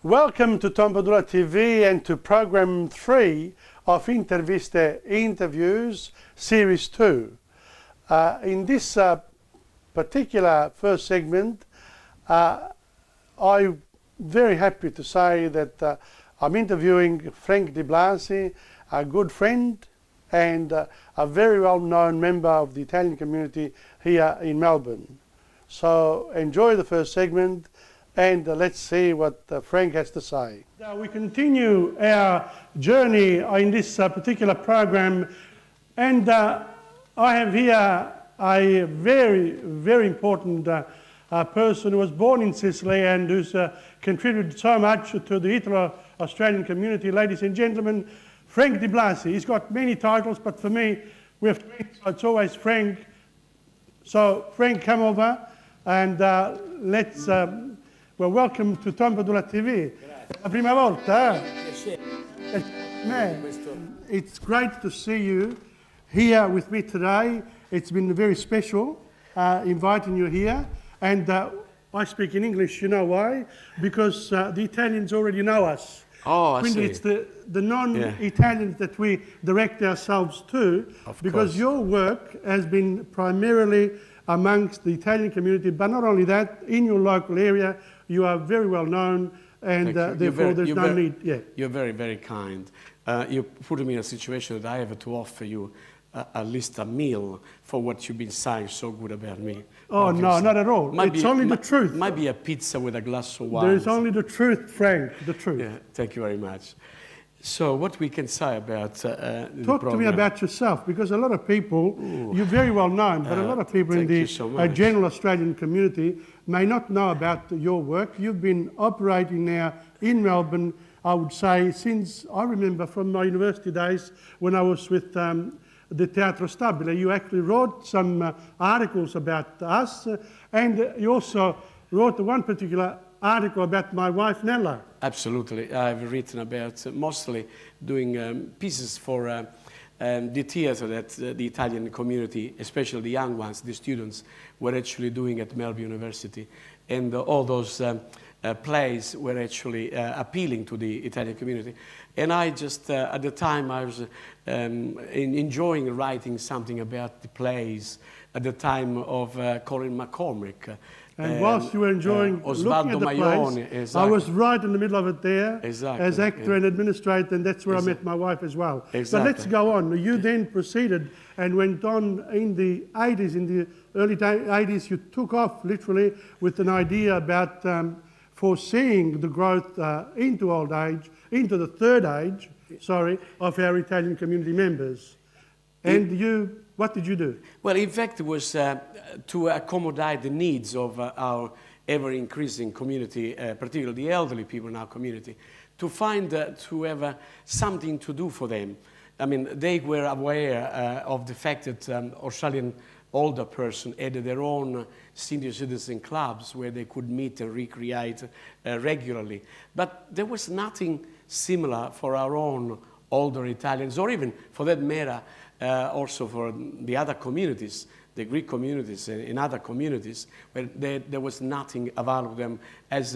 Welcome to TomPadulaTV and to program 3 of Interviste Interviews, Series 2. In this particular first segment, I'm very happy to say that I'm interviewing Frank Di Blasi, a good friend and a very well-known member of the Italian community here in Melbourne. So enjoy the first segment and let's see what Frank has to say. We continue our journey in this particular program, and I have here a very, very important person who was born in Sicily and who's contributed so much to the italo-Australian community. Ladies and gentlemen, Frank Di Blasi. He's got many titles, but for me, we have twins, so it's always Frank. So Frank, come over and let's... well, welcome to TomPadulaTV. La prima volta, It's great to see you here with me today. It's been very special inviting you here. And I speak in English, you know why? Because the Italians already know us. Oh, I see. It's the non-Italians that we direct ourselves to, because your work has been primarily amongst the Italian community, but not only that, in your local area, you are very well known, and therefore there's no need. Yeah. You're very, very kind. You put me in a situation that I have to offer you at least a meal for what you've been saying so good about me. Oh, no, not at all. It's only the truth. Might be a pizza with a glass of wine. There is only the truth, Frank, the truth. Yeah, thank you very much. So what we can say about Talk to me about yourself, because a lot of people, you're very well known, but a lot of people in the general Australian community may not know about your work. You've been operating now in Melbourne, I would say, since I remember from my university days when I was with the Teatro Stabile. You actually wrote some articles about us, and you also wrote one particular article about my wife Nella. Absolutely. I've written about mostly doing pieces for the theatre that the Italian community, especially the young ones, the students, were actually doing at Melbourne University. And all those plays were actually appealing to the Italian community. And I just, at the time, I was enjoying writing something about the plays at the time of Colin McCormick. And whilst you were enjoying looking at the plays, I was right in the middle of it there as actor and administrator, and that's where I met my wife as well. So let's go on. You then proceeded and went on in the 80s, in the early 80s, you took off literally with an idea about foreseeing the growth into old age, into the third age, of our Italian community members. And what did you do? Well, in fact, it was to accommodate the needs of our ever-increasing community, particularly the elderly people in our community, to find, to have something to do for them. I mean, they were aware of the fact that Australian older person had their own senior citizen clubs where they could meet and recreate regularly. But there was nothing similar for our own older Italians, or even, for that matter, also for the other communities, the Greek communities and other communities, where there was nothing available to them as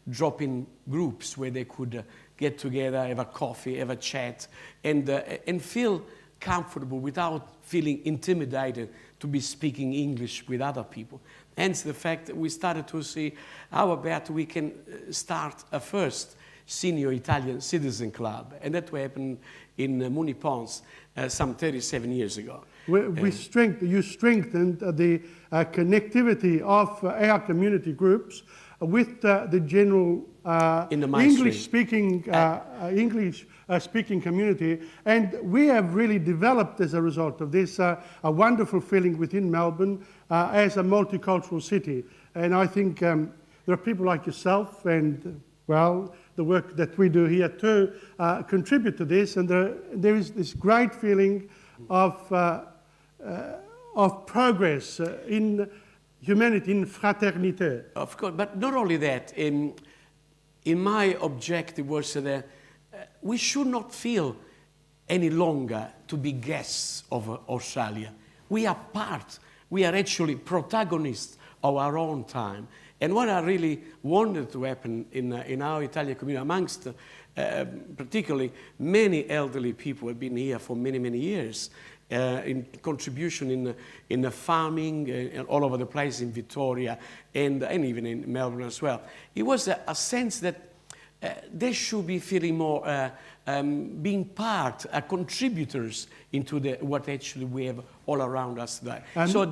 drop-in groups where they could get together, have a coffee, have a chat, and feel comfortable without feeling intimidated to be speaking English with other people. Hence the fact that we started to see how about we can start a first senior Italian citizen club, and that happened in Munipons some 37 years ago. You strengthened the connectivity of our community groups with the general English-speaking community, and we have really developed as a result of this a wonderful feeling within Melbourne as a multicultural city. And I think there are people like yourself and, well, the work that we do here too contribute to this, and there is this great feeling of progress in humanity, in fraternité. Of course, but not only that. In my objective was that we should not feel any longer to be guests of Australia. We are part. We are actually protagonists of our own time. And what I really wanted to happen in our Italian community, amongst particularly many elderly people who have been here for many, many years, in contribution in the farming all over the place in Victoria and even in Melbourne as well. It was a sense that they should be feeling more being part, contributors into what actually we have all around us today. So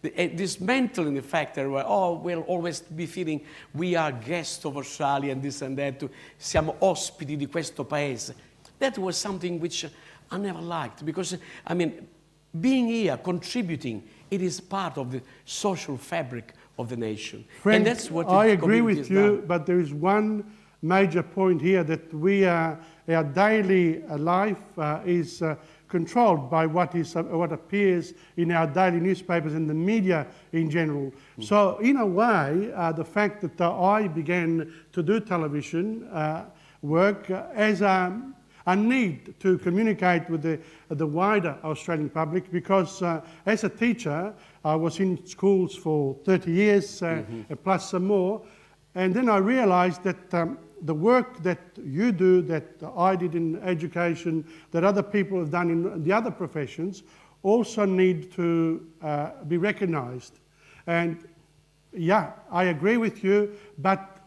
dismantling the fact that we'll always be feeling we are guests of Australia and this and that, siamo ospiti di questo paese. That was something which I never liked, because, I mean, being here, contributing, it is part of the social fabric of the nation. Frank, and that's what I agree with you, but there is one major point here, that our daily life is controlled by what appears in our daily newspapers and the media in general. So in a way, the fact that I began to do television work as a need to communicate with the wider Australian public, because as a teacher, I was in schools for 30 years, plus some more, and then I realised that the work that you do, that I did in education, that other people have done in the other professions, also need to be recognised. And yeah, I agree with you, but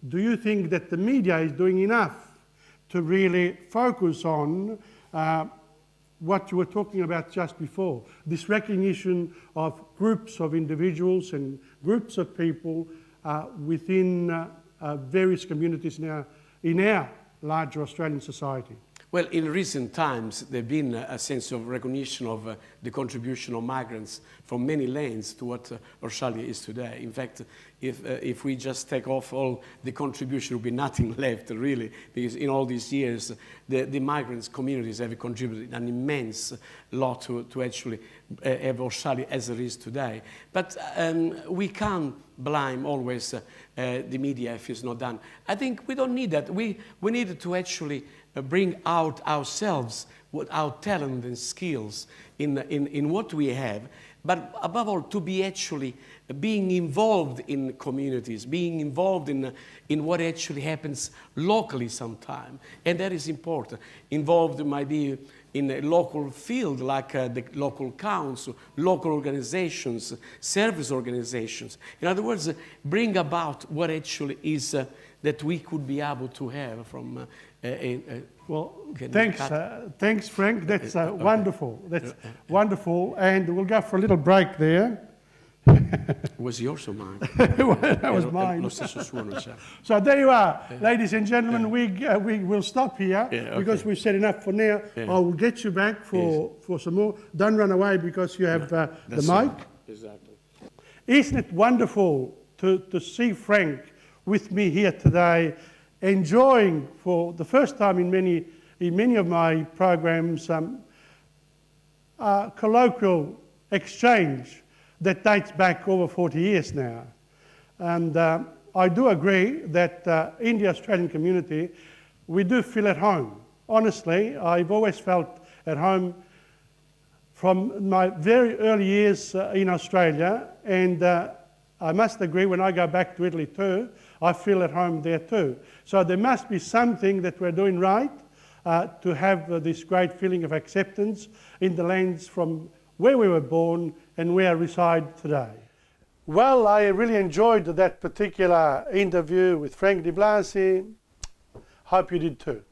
do you think that the media is doing enough to really focus on what you were talking about just before, this recognition of groups of individuals and groups of people within various communities in our larger Australian society? Well, in recent times, there's been a sense of recognition of the contribution of migrants from many lands to what Australia is today. In fact, if we just take off all the contribution, there will be nothing left, really, because in all these years, the migrants communities have contributed an immense lot to actually have Australia as it is today. But we can't blame always the media if it's not done. I think we don't need that. We need to actually bring out ourselves with our talent and skills in what we have, but above all, to be actually being involved in communities, being involved in what actually happens locally sometime. And that is important. Involved might be in a local field, like the local council, local organizations, service organizations. In other words, bring about what actually is that we could be able to have from well, thanks, Frank. That's wonderful. That's wonderful. And we'll go for a little break there. Was yours or mine? That was mine. So there you are, ladies and gentlemen. We will stop here because we've said enough for now. I will get you back for some more. Don't run away because you have the mic. Exactly. Isn't it wonderful to see Frank with me here today, enjoying for the first time in many of my programs colloquial exchange that dates back over 40 years now. And I do agree that in the Australian community, we do feel at home. Honestly, I've always felt at home from my very early years in Australia, and I must agree, when I go back to Italy too, I feel at home there too. So there must be something that we're doing right to have this great feeling of acceptance in the lands from where we were born and where I reside today. Well, I really enjoyed that particular interview with Frank Di Blasi. Hope you did too.